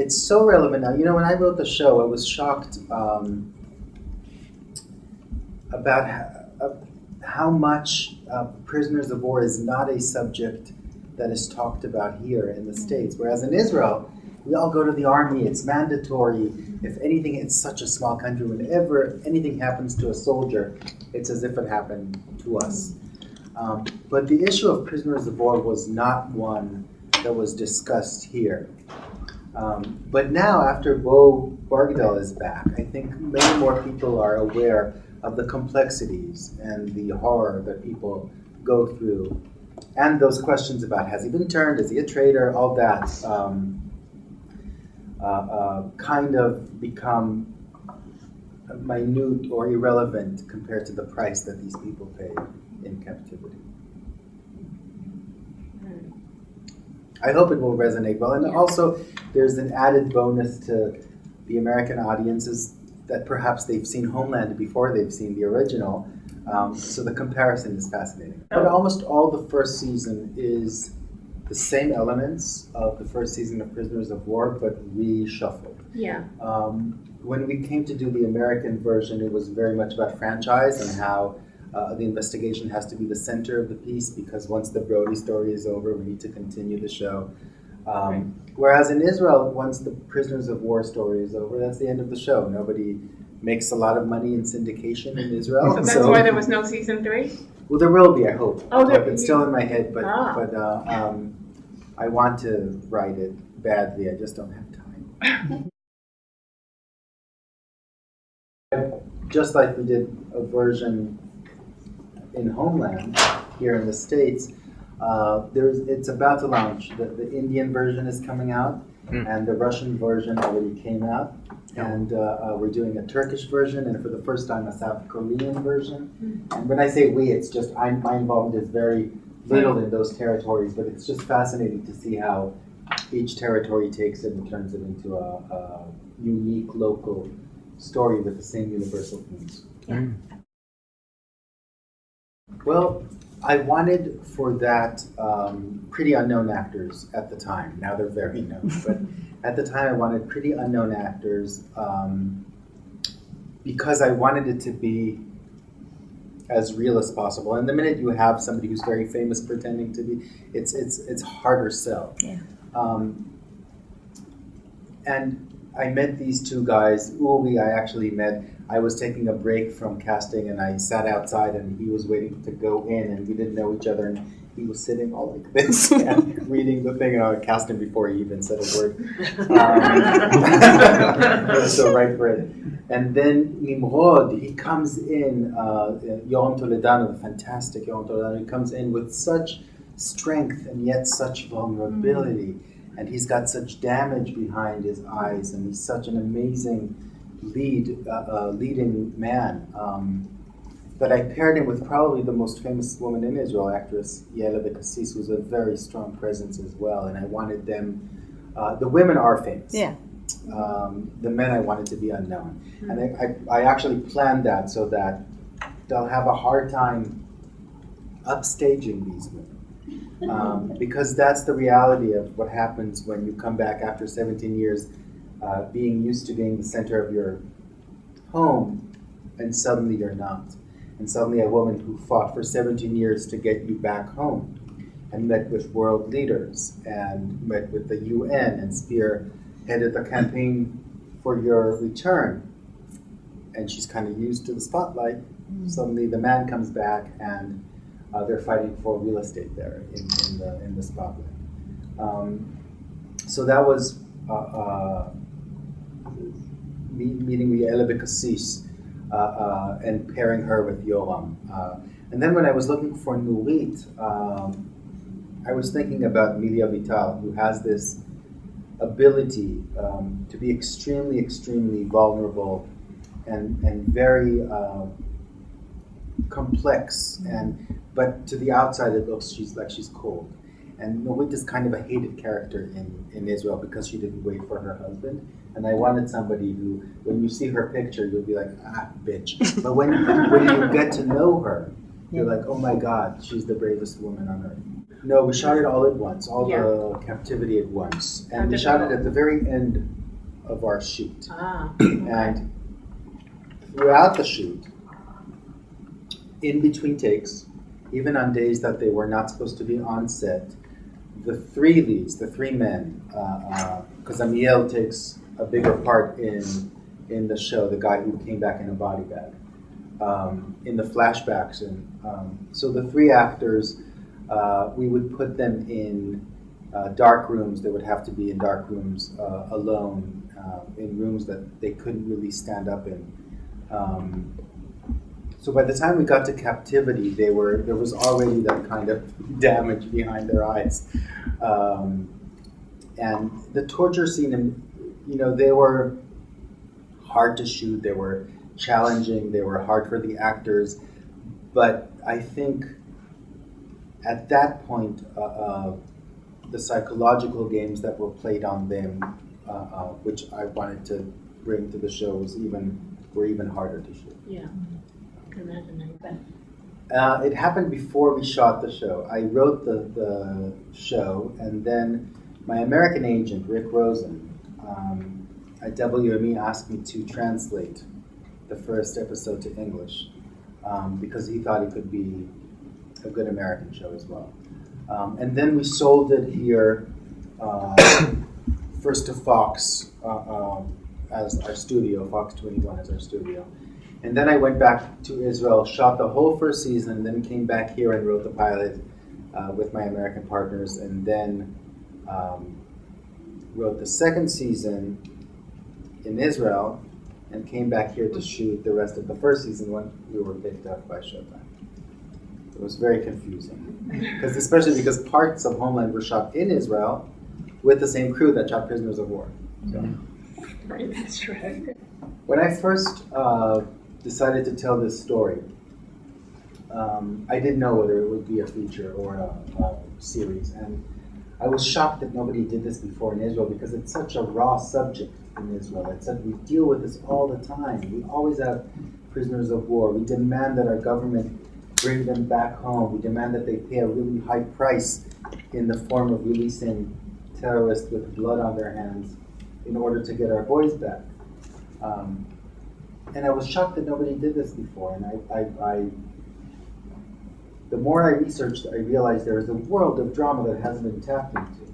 it's so relevant now. You know, when I wrote the show, I was shocked about how much prisoners of war is not a subject that is talked about here in the States. Whereas in Israel, we all go to the army, it's mandatory. If anything, it's such a small country. Whenever anything happens to a soldier, it's as if it happened to us. But the issue of prisoners of war was not one that was discussed here. But now, after Bo Bargadel is back, I think many more people are aware of the complexities and the horror that people go through. And those questions about, has he been turned, is he a traitor, all that kind of become minute or irrelevant compared to the price that these people pay in captivity. I hope it will resonate well. And also, there's an added bonus to the American audiences that perhaps they've seen Homeland before they've seen the original. So the comparison is fascinating. But almost all the first season is the same elements of the first season of Prisoners of War, but reshuffled. Yeah. When we came to do the American version, it was very much about franchise and how the investigation has to be the center of the piece, because once the Brody story is over, we need to continue the show. Whereas in Israel, once the Prisoners of War story is over, that's the end of the show. Nobody makes a lot of money in syndication in Israel. So that's why there was no season 3? Well, there will be, I hope. Oh, it's still in my head, but I want to write it badly. I just don't have time. Just like we did a version in Homeland here in the States, it's about to launch. The Indian version is coming out, and the Russian version already came out. And we're doing a Turkish version, and for the first time, a South Korean version. And when I say we, it's just my involvement is very little in those territories, but it's just fascinating to see how each territory takes it and turns it into a unique local story with the same universal themes. Well, I wanted for that pretty unknown actors at the time. Now they're very known, but at the time I wanted pretty unknown actors because I wanted it to be as real as possible. And the minute you have somebody who's very famous pretending to be, it's harder sell. Yeah. And I met these two guys. Uri, I actually met. I was taking a break from casting, and I sat outside, and he was waiting to go in, and we didn't know each other, and he was sitting all like this and reading the thing, and I cast him before he even said a word. I was so right for it. And then Nimrode, he comes in, Yoram Todeano, the fantastic Yoram Todeano, he comes in with such strength and yet such vulnerability. And he's got such damage behind his eyes, and he's such an amazing leading man. But I paired him with probably the most famous woman in Israel, actress Yael Bekassis, who's a very strong presence as well. And I wanted them, the women are famous. Yeah. The men I wanted to be unknown. And I actually planned that so that they'll have a hard time upstaging these women. Because that's the reality of what happens when you come back after 17 years being used to being the center of your home, and suddenly you're not. And suddenly a woman who fought for 17 years to get you back home and met with world leaders and met with the UN and spearheaded the campaign for your return, and she's kind of used to the spotlight. Suddenly the man comes back and they're fighting for real estate there in the spotlight. So that was meeting with Yael Bekassis and pairing her with Yoram. And then when I was looking for Nurit, I was thinking about Mili Avital, who has this ability to be extremely, extremely vulnerable and very complex, but to the outside it looks she's cold. And Nurit is kind of a hated character in Israel because she didn't wait for her husband. And I wanted somebody who, when you see her picture, you'll be like, bitch. But when you get to know her, you're like, oh my God, she's the bravest woman on earth. No, we shot it all at once, all Yeah. the captivity at once. How And we shot it difficult. at the very end of our shoot. Ah. And throughout the shoot, in between takes, even on days that they were not supposed to be on set, the three leads, the three men, because Amiel takes a bigger part in the show, the guy who came back in a body bag, in the flashbacks. And so the three actors, we would put them in dark rooms. They would have to be in dark rooms alone, in rooms that they couldn't really stand up in. So by the time we got to captivity, there was already that kind of damage behind their eyes. And the torture scene, they were hard to shoot. They were challenging. They were hard for the actors. But I think at that point, the psychological games that were played on them, which I wanted to bring to the show, were even harder to shoot. Yeah. I can imagine that. It happened before we shot the show. I wrote the show, and then my American agent, Rick Rosen, at WME asked me to translate the first episode to English because he thought it could be a good American show as well. And then we sold it here first to Fox as our studio, Fox 21 as our studio. And then I went back to Israel, shot the whole first season, and then came back here and wrote the pilot with my American partners, and then wrote the second season in Israel, and came back here to shoot the rest of the first season when we were picked up by Showtime. It was very confusing, especially because parts of Homeland were shot in Israel with the same crew that shot Prisoners of War. So. Right, that's right. When I first decided to tell this story, I didn't know whether it would be a feature or a series, and I was shocked that nobody did this before in Israel because it's such a raw subject in Israel. It's that we deal with this all the time. We always have prisoners of war. We demand that our government bring them back home. We demand that they pay a really high price in the form of releasing terrorists with blood on their hands in order to get our boys back. And I was shocked that nobody did this before. And the more I researched, I realized there is a world of drama that hasn't been tapped into,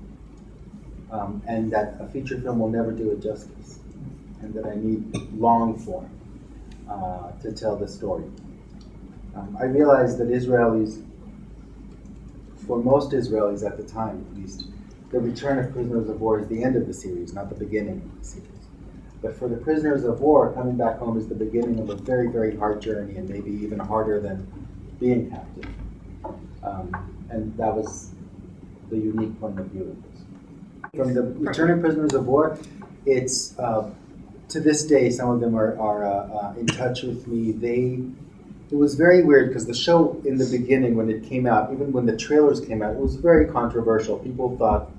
and that a feature film will never do it justice, and that I need long form to tell the story. I realized that Israelis, for most Israelis at the time at least, the return of prisoners of war is the end of the series, not the beginning of the series. But for the prisoners of war, coming back home is the beginning of a very, very hard journey, and maybe even harder than being captive. And that was the unique point of view of this. From the returning prisoners of war, it's to this day, some of them are in touch with me. It was very weird because the show in the beginning, when it came out, even when the trailers came out, it was very controversial. People thought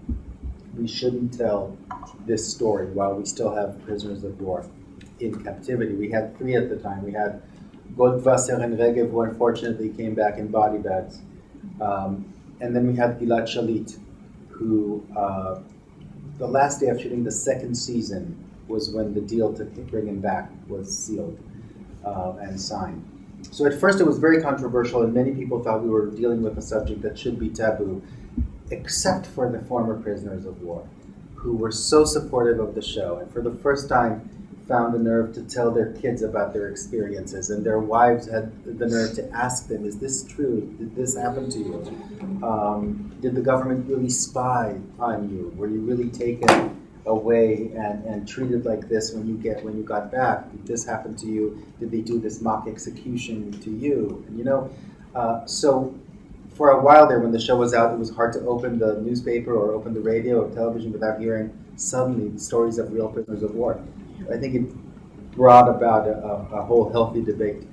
we shouldn't tell this story while we still have prisoners of war in captivity. We had 3 at the time. We had Goldwasser and Regev, who unfortunately came back in body bags. And then we had Gilad Shalit, who the last day of shooting the second season was when the deal to bring him back was sealed and signed. So at first it was very controversial, and many people thought we were dealing with a subject that should be taboo, except for the former prisoners of war, who were so supportive of the show, and for the first time found the nerve to tell their kids about their experiences, and their wives had the nerve to ask them, is this true? Did this happen to you? Did the government really spy on you? Were you really taken away and treated like this when you got back? Did this happen to you? Did they do this mock execution to you? And, so for a while there, when the show was out, it was hard to open the newspaper or open the radio or television without hearing suddenly the stories of real prisoners of war. I think it brought about a whole healthy debate